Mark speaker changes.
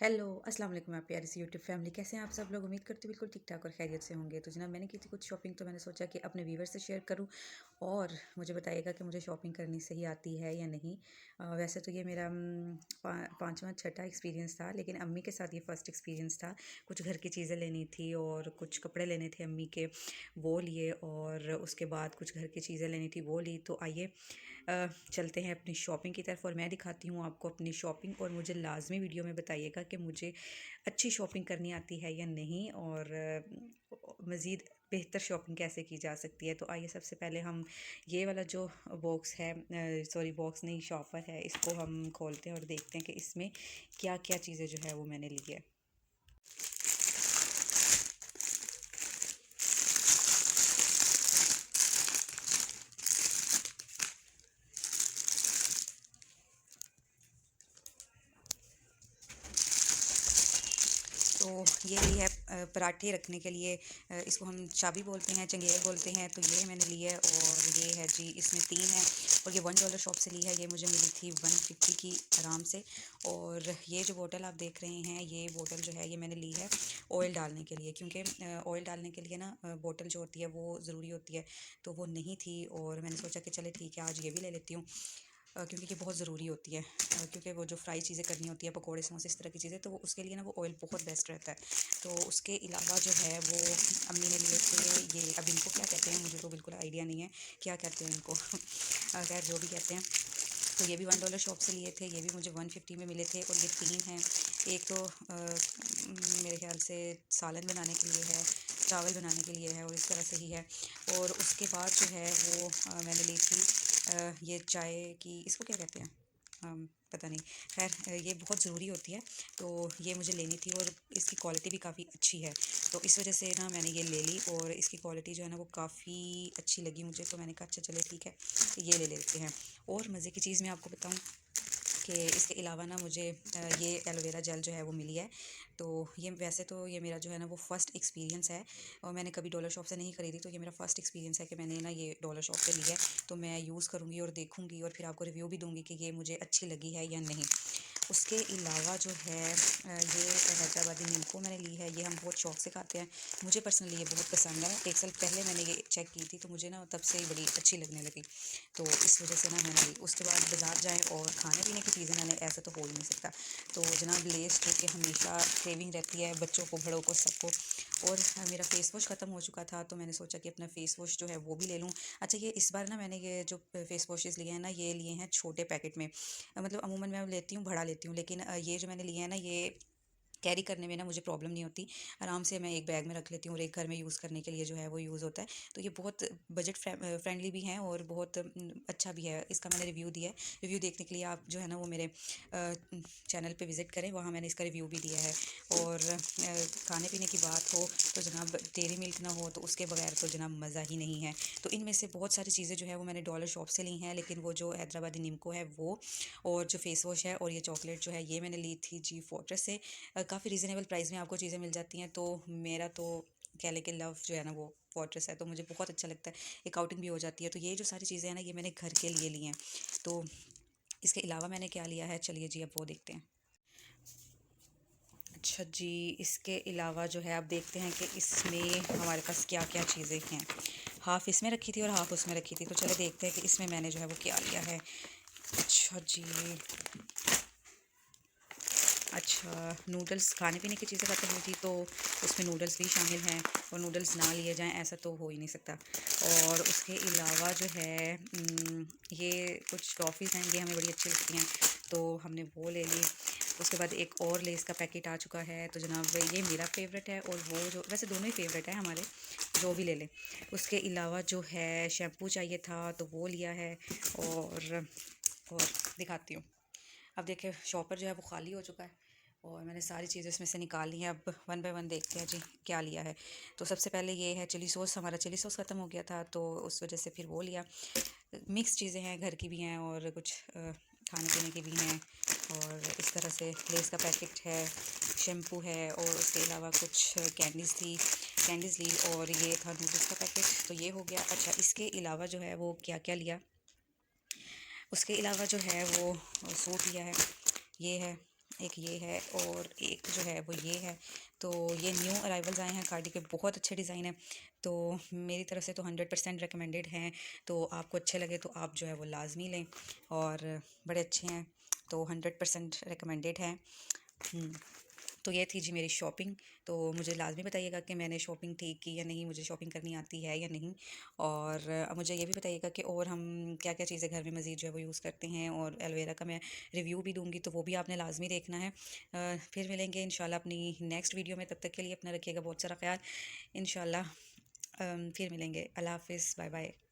Speaker 1: Hello अस्सलाम वालेकुम आप प्यारी सी यूट्यूब फैमिली, कैसे हैं आप सब लोग। उम्मीद करती हूँ बिल्कुल ठीक ठाक और खैरियत से होंगे। तो जनाब मैंने की थी कुछ शॉपिंग, तो मैंने सोचा कि अपने व्यूवर से शेयर करूं और मुझे बताइएगा कि मुझे शॉपिंग करनी सही आती है या नहीं। वैसे तो ये मेरा पाँचवा छठा एक्सपीरियंस था, लेकिन अम्मी के साथ ये फ़र्स्ट एक्सपीरियंस था। कुछ घर की चीज़ें लेनी थी और कुछ कपड़े लेने थे अम्मी के, वो लिए, और उसके बाद कुछ घर की चीज़ें लेनी थी, वो ली। तो आइए चलते हैं अपनी शॉपिंग की तरफ और मैं दिखाती हूँ आपको अपनी शॉपिंग। और मुझे लाजमी वीडियो में बताइएगा कि मुझे अच्छी शॉपिंग करनी आती है या नहीं, और मज़ीद बेहतर शॉपिंग कैसे की जा सकती है। तो आइए सबसे पहले हम ये वाला जो बॉक्स है, सॉरी बॉक्स नहीं, शॉपर है, इसको हम खोलते हैं और देखते हैं कि इसमें क्या क्या चीज़ें जो है वो मैंने ली है। तो ये ली है पराठे रखने के लिए, इसको हम चाबी बोलते हैं, चंगेर बोलते हैं। तो ये मैंने ली है, और ये है जी, इसमें 3 है, और ये $1 शॉप से ली है। ये मुझे मिली थी 150 की आराम से। और ये जो बोतल आप देख रहे हैं, ये बोतल जो है ये मैंने ली है ऑयल डालने के लिए, क्योंकि ऑयल डालने के लिए ना बोतल जो होती है वो ज़रूरी होती है। तो वो नहीं थी और मैंने सोचा कि चले ठीक है, आज ये भी ले लेती हूँ, क्योंकि ये बहुत ज़रूरी होती है। क्योंकि वो जो फ्राई चीज़ें करनी होती है, पकोड़े समोसे इस तरह की चीज़ें, तो वो उसके लिए ना वो ऑयल बहुत बेस्ट रहता है। तो उसके अलावा जो है वो अम्मी ने लिए थे ये, अब इनको क्या कहते हैं मुझे तो बिल्कुल आइडिया नहीं है क्या कहते हैं इनको। खैर जो भी कहते हैं। तो ये भी $1 शॉप से लिए थे, ये भी मुझे 150 में मिले थे। और ये 3 हैं। एक तो मेरे ख्याल से सालन बनाने के लिए है, चावल बनाने के लिए है, और इस तरह से ही है। और उसके बाद जो है वो मैंने ली थी ये चाय की, इसको क्या कहते हैं, पता नहीं। खैर ये बहुत ज़रूरी होती है, तो ये मुझे लेनी थी, और इसकी क्वालिटी भी काफ़ी अच्छी है। तो इस वजह से ना मैंने ये ले ली, और इसकी क्वालिटी जो है ना वो काफ़ी अच्छी लगी मुझे। तो मैंने कहा अच्छा चले ठीक है, ये ले लेते हैं। और मज़े की चीज़ मैं आपको बताऊं कि इसके अलावा ना मुझे ये एलोवेरा जेल जो है वो मिली है। तो ये वैसे तो ये मेरा जो है ना वो फ़र्स्ट एक्सपीरियंस है, और मैंने कभी डॉलर शॉप से नहीं खरीदी। तो ये मेरा फ़र्स्ट एक्सपीरियंस है कि मैंने ना ये डॉलर शॉप से ली है। तो मैं यूज़ करूँगी और देखूँगी, और फिर आपको रिव्यू भी दूँगी कि ये मुझे अच्छी लगी है या नहीं। उसके अलावा जो है ये हैदराबादी नींबू मैंने ली है। ये हम बहुत शौक़ से खाते हैं, मुझे पर्सनली ये बहुत पसंद है। 1 साल पहले मैंने ये चेक की थी, तो मुझे ना तब से ही बड़ी अच्छी लगने लगी। तो इस वजह से ना मैंने ली। उसके बाद बाज़ार जाएँ और खाने पीने की चीज़ें मैंने, ऐसा तो हो ही नहीं सकता। तो जनाब लेस जो कि हमेशा क्रेविंग रहती है बच्चों को, बड़ों को, सबको। और मेरा फ़ेस वॉश ख़त्म हो चुका था, तो मैंने सोचा कि अपना फ़ेस वॉश जो है वो भी ले लूँ। अच्छा ये इस बार ना मैंने ये जो फ़ेस वॉशेज़ लिए हैं ना, ये लिए हैं छोटे पैकेट में। मतलब अमूमन मैं लेती हूँ, बड़ा लेती हूँ, लेकिन ये जो मैंने लिए हैं ना, ये कैरी करने में ना मुझे प्रॉब्लम नहीं होती। आराम से मैं एक बैग में रख लेती हूँ, और एक घर में यूज़ करने के लिए जो है वो यूज़ होता है। तो ये बहुत बजट फ्रेंडली भी हैं, और बहुत अच्छा भी है। इसका मैंने रिव्यू दिया है। रिव्यू देखने के लिए आप जो है ना वो मेरे चैनल पे विज़िट करें, वहाँ मैंने इसका रिव्यू भी दिया है। और खाने पीने की बात हो तो जनाब डेयरी मिल्क ना हो तो उसके बगैर तो जनाब मज़ा ही नहीं है। तो इनमें से बहुत सारी चीज़ें जो है वो मैंने डॉलर शॉप से ली हैं, लेकिन वो जो हैदराबादी नीमको है वो, और जो फ़ेस वॉश है, और ये चॉकलेट जो है, ये मैंने ली थी जी फोर्ट्रेस से। काफ़ी रीज़नेबल प्राइस में आपको चीज़ें मिल जाती हैं। तो मेरा तो कह लें कि लव जो है ना वो फोर्ट्रेस है, तो मुझे बहुत अच्छा लगता है। एक आउटिंग भी हो जाती है। तो ये जो सारी चीज़ें हैं ना, ये मैंने घर के लिए ली हैं। तो इसके अलावा मैंने क्या लिया है, चलिए जी अब वो देखते हैं। अच्छा जी, इसके अलावा जो है आप देखते हैं कि इसमें हमारे पास क्या क्या चीज़ें हैं। हाफ़ इसमें रखी थी और हाफ़ उसमें रखी थी। तो चलो देखते हैं कि इसमें मैंने जो है वो क्या लिया है। अच्छा जी, अच्छा नूडल्स, खाने पीने की चीज़ें ख़त्म हुई थी तो उसमें नूडल्स भी शामिल हैं, और नूडल्स ना लिए जाएं ऐसा तो हो ही नहीं सकता। और उसके अलावा जो है ये कुछ टॉफ़ीज़ हैं, ये हमें बड़ी अच्छी लगती हैं, तो हमने वो ले ली। उसके बाद एक और लेस का पैकेट आ चुका है, तो जनाब ये मेरा फ़ेवरेट है, और वो जो, वैसे दोनों ही फ़ेवरेट है हमारे, जो भी ले लें। उसके अलावा जो है शैम्पू चाहिए था, तो वो लिया है। और दिखाती हूँ। अब देखिए शॉपर जो है वो खाली हो चुका है, और मैंने सारी चीज़ें इसमें से निकाल ली हैं। अब वन बाय वन देखते हैं जी क्या लिया है। तो सबसे पहले ये है चिली सॉस, हमारा चिली सॉस ख़त्म हो गया था, तो उस वजह से फिर वो लिया। मिक्स चीज़ें हैं, घर की भी हैं और कुछ खाने पीने की भी हैं। और इस तरह से लेस का पैकेट है, शैम्पू है, और उसके अलावा कुछ कैंडीज़ ली, और ये था नूडल्स का पैकेट, तो ये हो गया। अच्छा इसके अलावा जो है वो क्या क्या लिया, उसके अलावा जो है वो सूट लिया है, ये है। एक ये है और एक जो है वो ये है। तो ये न्यू अराइवल्स आए हैं कार्डी के, बहुत अच्छे डिज़ाइन है। तो मेरी तरफ से तो 100% रिकमेंडेड हैं। तो आपको अच्छे लगे तो आप जो है वो लाजमी लें, और बड़े अच्छे हैं, तो 100% रिकमेंडेड है। तो ये थी जी मेरी शॉपिंग। तो मुझे लाजमी बताइएगा कि मैंने शॉपिंग ठीक की या नहीं, मुझे शॉपिंग करनी आती है या नहीं। और मुझे ये भी बताइएगा कि और हम क्या क्या चीज़ें घर में मज़ीद जो है वो यूज़ करते हैं, और एलोवेरा का मैं रिव्यू भी दूंगी, तो वो भी आपने लाजमी देखना है। फिर मिलेंगे इंशाल्लाह अपनी नेक्स्ट वीडियो में। तब तक के लिए अपना रखिएगा बहुत सारा ख्याल। इंशाल्लाह फिर मिलेंगे। अल्लाह हाफिज़, बाय बाय।